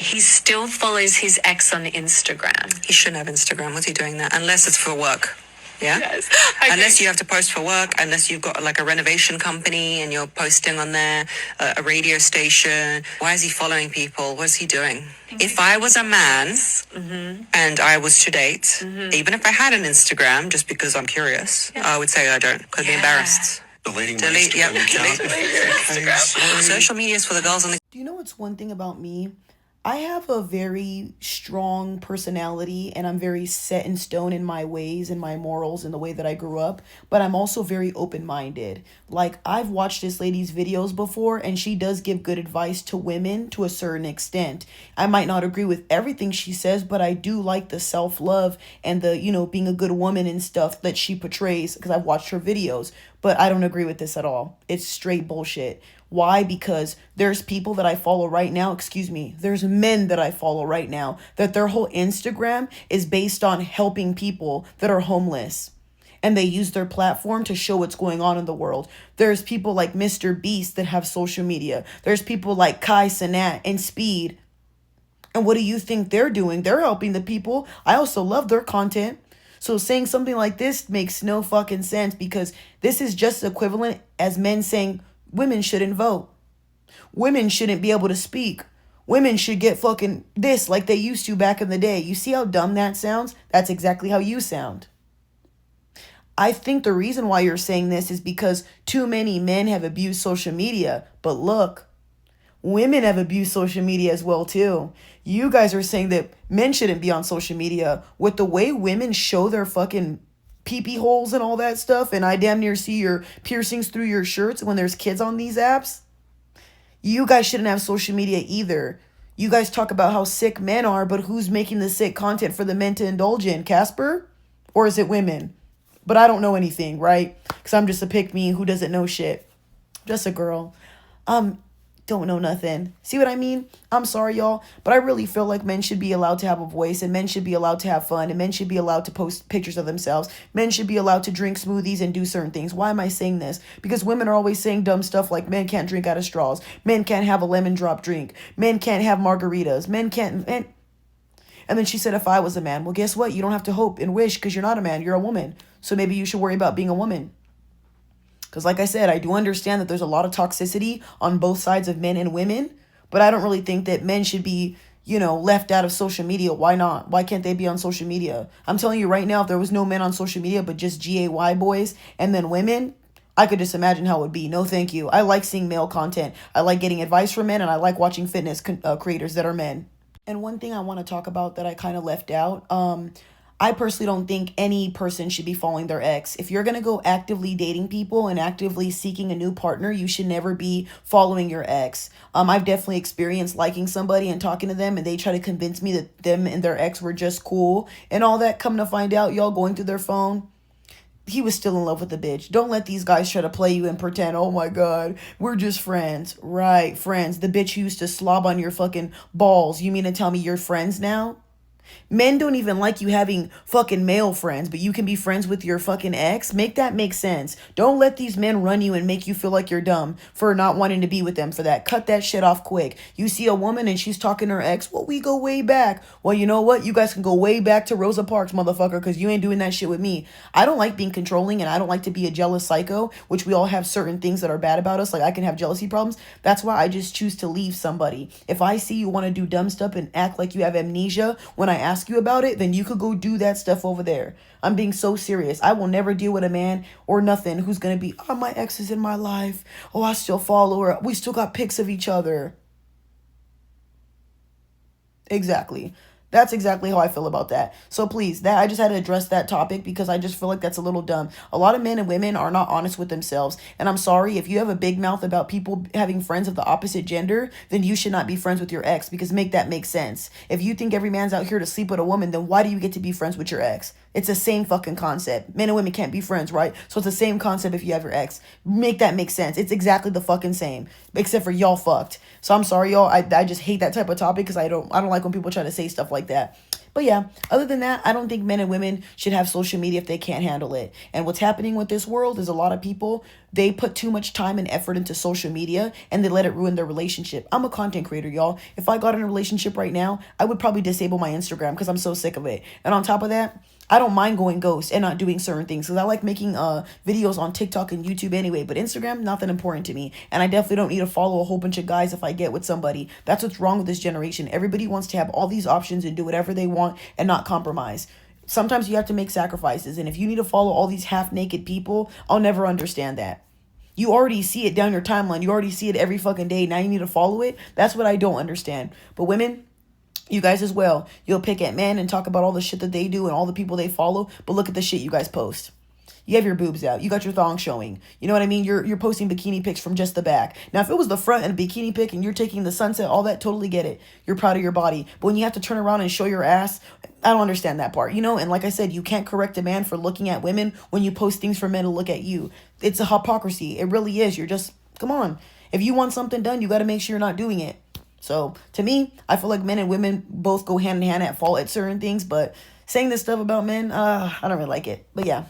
he still follows his ex on Instagram. He shouldn't have Instagram. What's he doing that? Unless it's for work. Yeah? Yes. Okay. Unless you have to post for work, unless you've got like a renovation company and you're posting on there, a radio station. Why is he following people? What is he doing? If I was a man and I was to date, even if I had an Instagram, just because I'm curious, I would say I don't, because I'd be embarrassed. Deleting Delete, yep, Instagram delete. Social media is for the girls on the... Do you know what's one thing about me? I have a very strong personality and I'm very set in stone in my ways and my morals and the way that I grew up, but I'm also very open-minded. Like, I've watched this lady's videos before and she does give good advice to women to a certain extent. I might not agree with everything she says, but I do like the self-love and the, being a good woman and stuff that she portrays because I've watched her videos, but I don't agree with this at all. It's straight bullshit. Why? Because there's people that I follow right now, there's men that I follow right now that their whole Instagram is based on helping people that are homeless. And they use their platform to show what's going on in the world. There's people like Mr. Beast that have social media. There's people like Kai Cenat and Speed. And what do you think they're doing? They're helping the people. I also love their content. So saying something like this makes no fucking sense because this is just equivalent as men saying women shouldn't vote. Women shouldn't be able to speak. Women should get fucking this like they used to back in the day. You see how dumb that sounds? That's exactly how you sound. I think the reason why you're saying this is because too many men have abused social media. But look, women have abused social media as well too. You guys are saying that men shouldn't be on social media. With the way women show their fucking pee-pee holes and all that stuff, and I damn near see your piercings through your shirts when there's kids on these apps, you guys shouldn't have social media either. You guys talk about how sick men are, but who's making the sick content for the men to indulge in? Casper? Or is it women? But I don't know anything, right? Because I'm just a pick-me who doesn't know shit. Just a girl. Don't know nothing. See what I mean? I'm sorry, y'all, but I really feel like men should be allowed to have a voice, and men should be allowed to have fun, and men should be allowed to post pictures of themselves. Men should be allowed to drink smoothies and do certain things. Why am I saying this? Because women are always saying dumb stuff like men can't drink out of straws. Men can't have a lemon drop drink. Men can't have margaritas. Men can't... And then she said, if I was a man, well, guess what? You don't have to hope and wish because you're not a man. You're a woman. So maybe you should worry about being a woman. Because like I said, I do understand that there's a lot of toxicity on both sides of men and women, but I don't really think that men should be, left out of social media. Why not? Why can't they be on social media? I'm telling you right now, if there was no men on social media, but just GAY boys and then women, I could just imagine how it would be. No, thank you. I like seeing male content. I like getting advice from men, and I like watching fitness creators that are men. And one thing I want to talk about that I kind of left out, I personally don't think any person should be following their ex. If you're going to go actively dating people and actively seeking a new partner, you should never be following your ex. I've definitely experienced liking somebody and talking to them and they try to convince me that them and their ex were just cool and all that. Come to find out, y'all going through their phone, he was still in love with the bitch. Don't let these guys try to play you and pretend, oh my God, we're just friends. Right, friends. The bitch who used to slob on your fucking balls. You mean to tell me you're friends now? Men don't even like you having fucking male friends, but you can be friends with your fucking ex. Make that make sense. Don't let these men run you and make you feel like you're dumb for not wanting to be with them for that. Cut that shit off quick. You see a woman and she's talking to her ex. Well, we go way back. Well, you know what? You guys can go way back to Rosa Parks, motherfucker, because you ain't doing that shit with me. I don't like being controlling and I don't like to be a jealous psycho, which we all have certain things that are bad about us. Like I can have jealousy problems. That's why I just choose to leave somebody. If I see you want to do dumb stuff and act like you have amnesia when I ask you about it, then you could go do that stuff over there. I'm being so serious. I will never deal with a man or nothing who's going to be, oh, my ex is in my life. Oh, I still follow her. We still got pics of each other. Exactly. That's exactly how I feel about that. So please, I just had to address that topic because I just feel like that's a little dumb. A lot of men and women are not honest with themselves. And I'm sorry, if you have a big mouth about people having friends of the opposite gender, then you should not be friends with your ex, because make that make sense. If you think every man's out here to sleep with a woman, then why do you get to be friends with your ex? It's the same fucking concept. Men and women can't be friends, right? So it's the same concept if you have your ex. Make that make sense. It's exactly the fucking same, except for y'all fucked. So I'm sorry, y'all. I just hate that type of topic because I don't like when people try to say stuff like that. But yeah, other than that, I don't think men and women should have social media if they can't handle it. And what's happening with this world is a lot of people, they put too much time and effort into social media and they let it ruin their relationship. I'm a content creator, y'all. If I got in a relationship right now, I would probably disable my Instagram because I'm so sick of it. And on top of that, I don't mind going ghost and not doing certain things because I like making videos on TikTok and YouTube anyway. But Instagram, nothing important to me. And I definitely don't need to follow a whole bunch of guys if I get with somebody. That's what's wrong with this generation. Everybody wants to have all these options and do whatever they want and not compromise. Sometimes you have to make sacrifices. And if you need to follow all these half-naked people, I'll never understand that. You already see it down your timeline. You already see it every fucking day. Now you need to follow it. That's what I don't understand. But women, you guys as well. You'll pick at men and talk about all the shit that they do and all the people they follow, but look at the shit you guys post. You have your boobs out. You got your thong showing. You know what I mean? You're posting bikini pics from just the back. Now, if it was the front and a bikini pic and you're taking the sunset, all that, totally get it. You're proud of your body. But when you have to turn around and show your ass, I don't understand that part. You know, and like I said, you can't correct a man for looking at women when you post things for men to look at you. It's a hypocrisy. It really is. You're just, come on. If you want something done, you got to make sure you're not doing it. So to me, I feel like men and women both go hand in hand at fault at certain things, but saying this stuff about men, I don't really like it. But yeah.